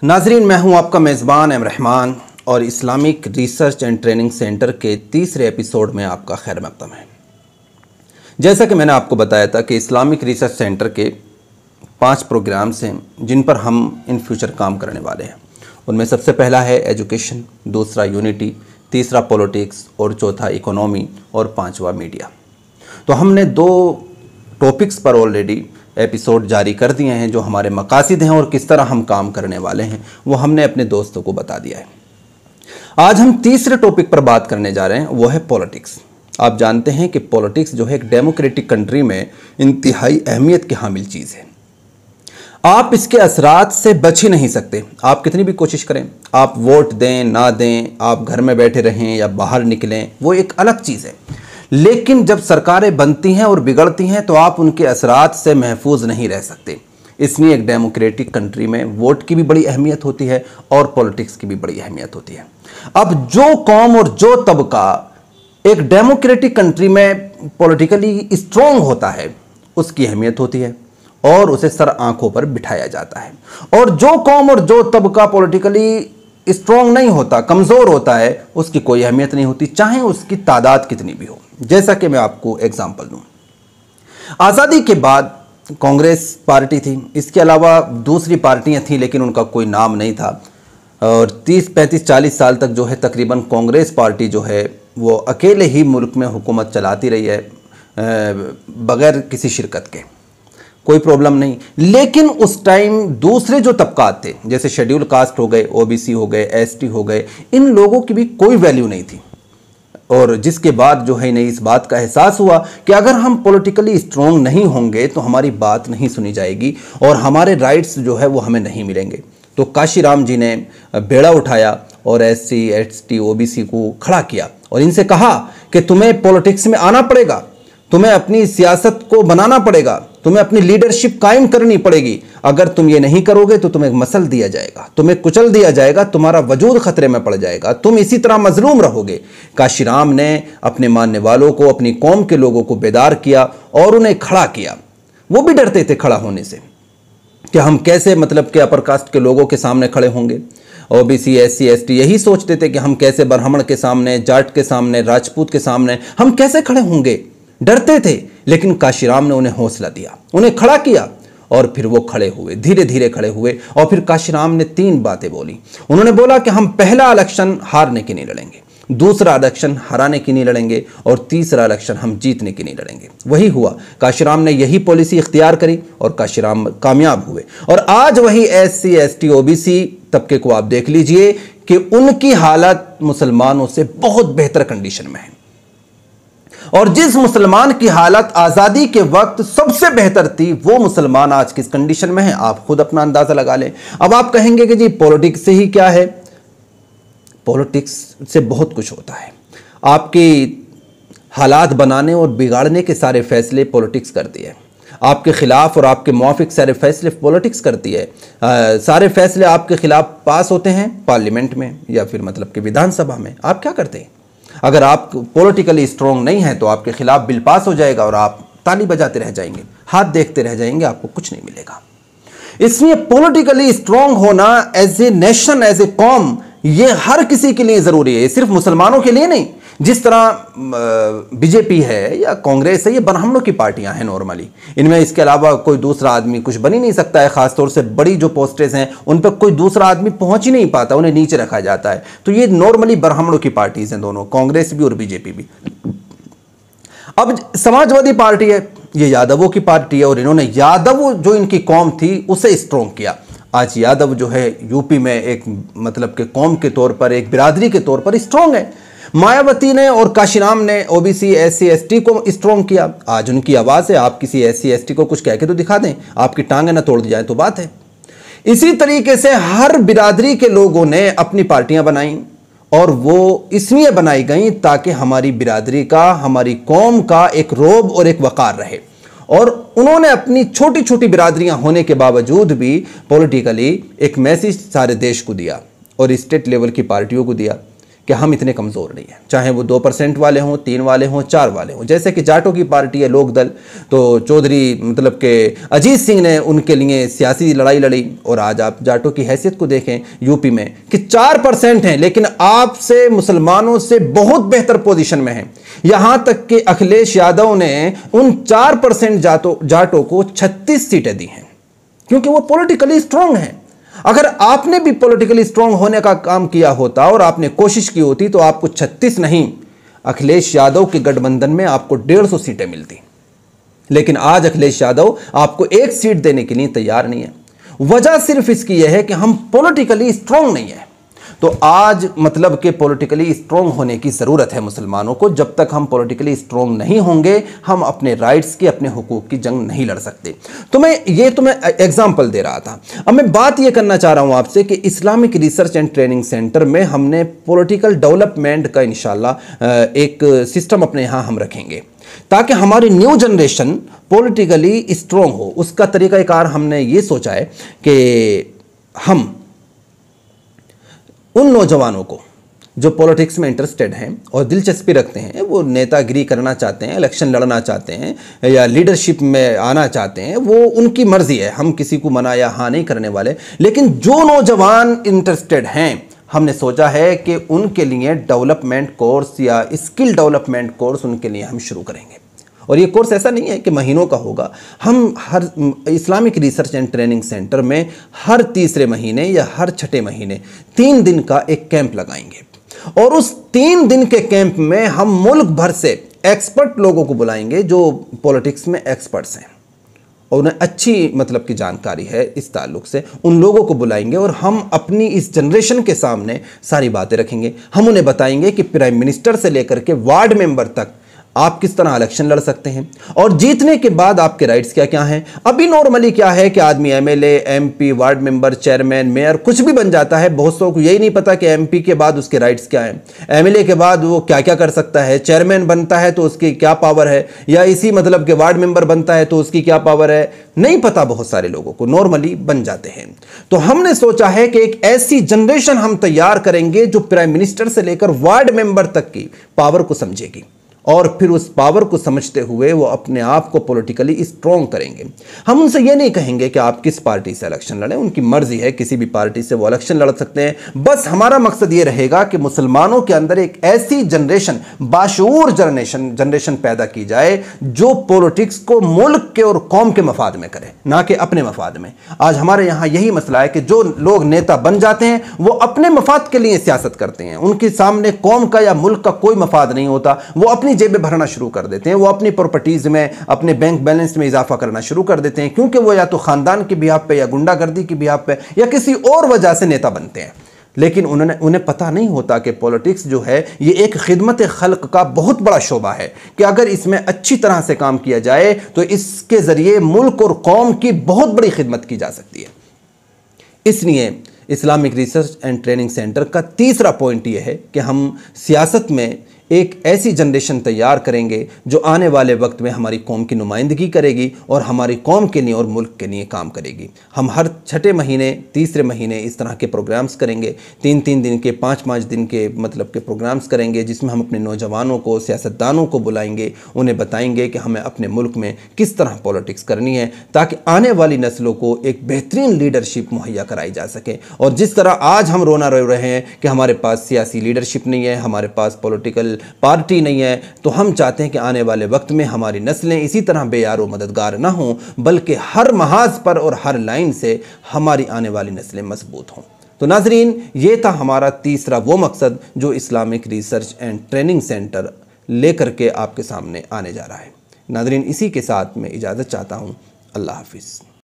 नाजरीन, मैं हूं आपका मेज़बान रहमान और Islamic research and training centre के तीसरे एपिसोड में आपका खैर मक़दम है। जैसा कि मैंने आपको बताया था कि इस्लामिक रिसर्च सेंटर के 5 प्रोग्राम्स हैं जिन पर हम इन फ्यूचर काम करने वाले हैं। उनमें सबसे पहला है एजुकेशन, दूसरा यूनिटी, तीसरा पॉलिटिक्स और चौथा इकोनॉमी और पांचवा मीडिया। तो हमने 2 टॉपिक्स पर ऑलरेडी एपिसोड जारी कर दिए हैं। जो हमारे मकासद हैं और किस तरह हम काम करने वाले हैं वो हमने अपने दोस्तों को बता दिया है। आज हम तीसरे टॉपिक पर बात करने जा रहे हैं, वो है पॉलिटिक्स। आप जानते हैं कि पॉलिटिक्स जो है एक डेमोक्रेटिक कंट्री में इंतहाई अहमियत की हामिल चीज़ है। आप इसके असरात से बच ही नहीं सकते। आप कितनी भी कोशिश करें, आप वोट दें ना दें, आप घर में बैठे रहें या बाहर निकलें, वो एक अलग चीज़ है। लेकिन जब सरकारें बनती हैं और बिगड़ती हैं तो आप उनके असरात से महफूज नहीं रह सकते। इसलिए एक डेमोक्रेटिक कंट्री में वोट की भी बड़ी अहमियत होती है और पॉलिटिक्स की भी बड़ी अहमियत होती है। अब जो कौम और जो तबका एक डेमोक्रेटिक कंट्री में पॉलिटिकली स्ट्रॉन्ग होता है उसकी अहमियत होती है और उसे सर आंखों पर बिठाया जाता है। और जो कौम और जो तबका पॉलिटिकली स्ट्रॉन्ग नहीं होता, कमज़ोर होता है, उसकी कोई अहमियत नहीं होती, चाहे उसकी तादाद कितनी भी हो। जैसा कि मैं आपको एग्जांपल दूं, आज़ादी के बाद कांग्रेस पार्टी थी, इसके अलावा दूसरी पार्टियां थीं लेकिन उनका कोई नाम नहीं था। और 30, 35, 40 साल तक जो है तकरीबन कांग्रेस पार्टी जो है वो अकेले ही मुल्क में हुकूमत चलाती रही है बग़ैर किसी शिरकत के, कोई प्रॉब्लम नहीं। लेकिन उस टाइम दूसरे जो तबकात थे जैसे शेड्यूल कास्ट हो गए, ओबीसी हो गए, एसटी हो गए, इन लोगों की भी कोई वैल्यू नहीं थी। और जिसके बाद जो है इन्हें इस बात का एहसास हुआ कि अगर हम पॉलिटिकली स्ट्रॉन्ग नहीं होंगे तो हमारी बात नहीं सुनी जाएगी और हमारे राइट्स जो है वो हमें नहीं मिलेंगे। तो काशीराम जी ने बेड़ा उठाया और एससी, एसटी, ओबीसी को खड़ा किया और इनसे कहा कि तुम्हें पॉलिटिक्स में आना पड़ेगा, तुम्हें अपनी सियासत को बनाना पड़ेगा, तुम्हें अपनी लीडरशिप कायम करनी पड़ेगी। अगर तुम ये नहीं करोगे तो तुम्हें मसल दिया जाएगा, तुम्हें कुचल दिया जाएगा, तुम्हारा वजूद खतरे में पड़ जाएगा, तुम इसी तरह मजलूम रहोगे। काशीराम ने अपने मानने वालों को, अपनी कौम के लोगों को बेदार किया और उन्हें खड़ा किया। वो भी डरते थे खड़ा होने से कि हम कैसे मतलब कि अपर कास्ट के लोगों के सामने खड़े होंगे। ओबीसी, एससी, एसटी यही सोचते थे कि हम कैसे ब्राह्मण के सामने, जाट के सामने, राजपूत के सामने हम कैसे खड़े होंगे, डरते थे। लेकिन काशीराम ने उन्हें हौसला दिया, उन्हें खड़ा किया और फिर वो खड़े हुए, धीरे धीरे खड़े हुए। और फिर काशीराम ने 3 बातें बोली। उन्होंने बोला कि हम पहला इलेक्शन हारने की नहीं लड़ेंगे, दूसरा इलेक्शन हराने की नहीं लड़ेंगे और तीसरा इलेक्शन हम जीतने की नहीं लड़ेंगे। वही हुआ, काशीराम ने यही पॉलिसी इख्तियार करी और काशीराम कामयाब हुए। और आज वही एससी, एसटी, ओबीसी तबके को आप देख लीजिए कि उनकी हालत मुसलमानों से बहुत बेहतर कंडीशन में है। और जिस मुसलमान की हालत आज़ादी के वक्त सबसे बेहतर थी वो मुसलमान आज किस कंडीशन में है, आप खुद अपना अंदाज़ा लगा लें। अब आप कहेंगे कि जी पॉलिटिक्स से ही क्या है? पॉलिटिक्स से बहुत कुछ होता है। आपकी हालात बनाने और बिगाड़ने के सारे फैसले पॉलिटिक्स करती है। आपके खिलाफ और आपके मुआफिक सारे फैसले पॉलिटिक्स करती है। सारे फैसले आपके खिलाफ पास होते हैं पार्लियामेंट में या फिर मतलब कि विधानसभा में। आप क्या करते हैं? अगर आप पॉलिटिकली स्ट्रॉन्ग नहीं हैं तो आपके खिलाफ बिल पास हो जाएगा और आप ताली बजाते रह जाएंगे, हाथ देखते रह जाएंगे, आपको कुछ नहीं मिलेगा। इसलिए पॉलिटिकली स्ट्रॉन्ग होना as a nation, as a कौम, ये हर किसी के लिए जरूरी है, सिर्फ मुसलमानों के लिए नहीं। जिस तरह बीजेपी है या कांग्रेस है, ये ब्राह्मणों की पार्टियां हैं नॉर्मली, इनमें इसके अलावा कोई दूसरा आदमी कुछ बन ही नहीं सकता है। खासतौर से बड़ी जो पोस्टें हैं उन पर कोई दूसरा आदमी पहुंच ही नहीं पाता, उन्हें नीचे रखा जाता है। तो ये नॉर्मली ब्राह्मणों की पार्टीज हैं दोनों, कांग्रेस भी और बीजेपी भी। अब समाजवादी पार्टी है, ये यादवों की पार्टी है और इन्होंने यादव जो इनकी कौम थी उसे स्ट्रॉन्ग किया। आज यादव जो है यूपी में एक मतलब के कौम के तौर पर, एक बिरादरी के तौर पर स्ट्रॉन्ग है। मायावती ने और काशीराम ने ओबीसी, एससी, एसटी को स्ट्रॉन्ग किया। आज उनकी आवाज़ है, आप किसी एससी, एसटी को कुछ कह के तो दिखा दें, आपकी टांगें ना तोड़ दी जाए तो बात है। इसी तरीके से हर बिरादरी के लोगों ने अपनी पार्टियां बनाई और वो इसलिए बनाई गई ताकि हमारी बिरादरी का, हमारी कौम का एक रोब और एक वकार रहे। और उन्होंने अपनी छोटी छोटी बिरादरियां होने के बावजूद भी पॉलिटिकली एक मैसेज सारे देश को दिया और स्टेट लेवल की पार्टियों को दिया कि हम इतने कमज़ोर नहीं हैं, चाहे वो 2% वाले हों, 3 वाले हों, 4 वाले हों। जैसे कि जाटों की पार्टी है लोक दल, तो चौधरी मतलब के अजीत सिंह ने उनके लिए सियासी लड़ाई लड़ी, और आज आप जाटों की हैसियत को देखें यूपी में कि 4% हैं, लेकिन आपसे मुसलमानों से बहुत बेहतर पोजीशन में हैं। यहां तक कि अखिलेश यादव ने उन 4% जाटों को 36 सीटें दी हैं, क्योंकि वो पॉलिटिकली स्ट्रांग हैं। अगर आपने भी पॉलिटिकली स्ट्रांग होने का काम किया होता और आपने कोशिश की होती तो आपको 36 नहीं, अखिलेश यादव के गठबंधन में आपको 150 सीटें मिलती। लेकिन आज अखिलेश यादव आपको 1 सीट देने के लिए तैयार नहीं है। वजह सिर्फ इसकी यह है कि हम पॉलिटिकली स्ट्रांग नहीं है। तो आज मतलब कि पॉलिटिकली स्ट्रांग होने की ज़रूरत है मुसलमानों को। जब तक हम पॉलिटिकली स्ट्रांग नहीं होंगे, हम अपने राइट्स की, अपने हुकूक की जंग नहीं लड़ सकते। तो मैं एग्जांपल दे रहा था। अब मैं बात ये करना चाह रहा हूँ आपसे कि Islamic research and training centre में हमने पॉलिटिकल डेवलपमेंट का इंशाल्लाह एक सिस्टम अपने यहाँ हम रखेंगे, ताकि हमारी न्यू जनरेशन पॉलिटिकली स्ट्रांग हो। उसका तरीक़ाकार हमने ये सोचा है कि हम उन नौजवानों को जो पॉलिटिक्स में इंटरेस्टेड हैं और दिलचस्पी रखते हैं, वो नेतागिरी करना चाहते हैं, इलेक्शन लड़ना चाहते हैं या लीडरशिप में आना चाहते हैं, वो उनकी मर्जी है, हम किसी को मना या हाँ नहीं करने वाले। लेकिन जो नौजवान इंटरेस्टेड हैं, हमने सोचा है कि उनके लिए डेवलपमेंट कोर्स या स्किल डेवलपमेंट कोर्स उनके लिए हम शुरू करेंगे। और ये कोर्स ऐसा नहीं है कि महीनों का होगा। हम हर Islamic research and training centre में हर तीसरे महीने या हर छठे महीने 3 दिन का एक कैंप लगाएंगे, और उस 3 दिन के कैंप में हम मुल्क भर से एक्सपर्ट लोगों को बुलाएंगे जो पॉलिटिक्स में एक्सपर्ट्स हैं और उन्हें अच्छी मतलब की जानकारी है इस ताल्लुक से। उन लोगों को बुलाएंगे और हम अपनी इस जनरेशन के सामने सारी बातें रखेंगे। हम उन्हें बताएंगे कि प्राइम मिनिस्टर से लेकर के वार्ड मेंबर तक आप किस तरह इलेक्शन लड़ सकते हैं, और जीतने के बाद आपके राइट्स क्या क्या हैं। अभी नॉर्मली क्या है कि आदमी MLA, MP, ward member, chairman, mayor कुछ भी बन जाता है। बहुत लोगों को यही नहीं पता कि एमपी के बाद उसके राइट्स क्या हैं, एमएलए के बाद वो क्या क्या कर सकता है, चेयरमैन बनता है तो उसकी क्या पावर है, या इसी मतलब के वार्ड मेंबर बनता है तो उसकी क्या पावर है, नहीं पता। बहुत सारे लोगों को नॉर्मली बन जाते हैं। तो हमने सोचा है कि एक ऐसी जनरेशन हम तैयार करेंगे जो प्राइम मिनिस्टर से लेकर वार्ड मेंबर तक की पावर को समझेगी, और फिर उस पावर को समझते हुए वो अपने आप को पॉलिटिकली स्ट्रॉन्ग करेंगे। हम उनसे ये नहीं कहेंगे कि आप किस पार्टी से इलेक्शन लड़ें, उनकी मर्जी है, किसी भी पार्टी से वो इलेक्शन लड़ सकते हैं। बस हमारा मकसद ये रहेगा कि मुसलमानों के अंदर एक ऐसी जनरेशन, बाशऊर जनरेशन पैदा की जाए जो पॉलिटिक्स को मुल्क के और कौम के मफाद में करे, ना कि अपने मफाद में। आज हमारे यहाँ यही मसला है कि जो लोग नेता बन जाते हैं वो अपने मफाद के लिए सियासत करते हैं, उनके सामने कौम का या मुल्क का कोई मफाद नहीं होता। वो अपनी जेबें भरना शुरू कर देते हैं, वो अपनी प्रॉपर्टीज में, अपने बैंक बैलेंस में इजाफा करना शुरू कर देते हैं, क्योंकि वो या तो खानदान के बिहाफ पे या गुंडागर्दी के बिहाफ पे या किसी और वजह से नेता बनते हैं। लेकिन उन्हें पता नहीं होता कि पॉलिटिक्स जो है ये एक खिदमत खल्क का बहुत बड़ा शोबा है, कि अगर इसमें अच्छी तरह से काम किया जाए तो इसके जरिए मुल्क और कौम की बहुत बड़ी खिदमत की जा सकती है। इसलिए Islamic research and training centre का तीसरा पॉइंट यह है कि हम सियासत में एक ऐसी जनरेशन तैयार करेंगे जो आने वाले वक्त में हमारी कौम की नुमाइंदगी करेगी और हमारी कौम के लिए और मुल्क के लिए काम करेगी। हम हर छठे महीने, तीसरे महीने इस तरह के प्रोग्राम्स करेंगे, 3-3 दिन के, 5-5 दिन के मतलब के प्रोग्राम्स करेंगे, जिसमें हम अपने नौजवानों को, सियासतदानों को बुलाएंगे, उन्हें बताएंगे कि हमें अपने मुल्क में किस तरह पॉलिटिक्स करनी है, ताकि आने वाली नस्लों को एक बेहतरीन लीडरशिप मुहैया कराई जा सके। और जिस तरह आज हम रोना रो रहे हैं कि हमारे पास सियासी लीडरशिप नहीं है, हमारे पास पॉलिटिकल पार्टी नहीं है, तो हम चाहते हैं कि आने वाले वक्त में हमारी नस्लें इसी तरह बेयारो मददगार ना हों, बल्कि हर महाज पर और हर लाइन से हमारी आने वाली नस्लें मजबूत हों। तो नाजरीन, ये था हमारा तीसरा वो मकसद जो Islamic research and training centre लेकर के आपके सामने आने जा रहा है। नाजरीन, इसी के साथ मैं इजाज़त चाहता हूँ। अल्लाह हाफिज़।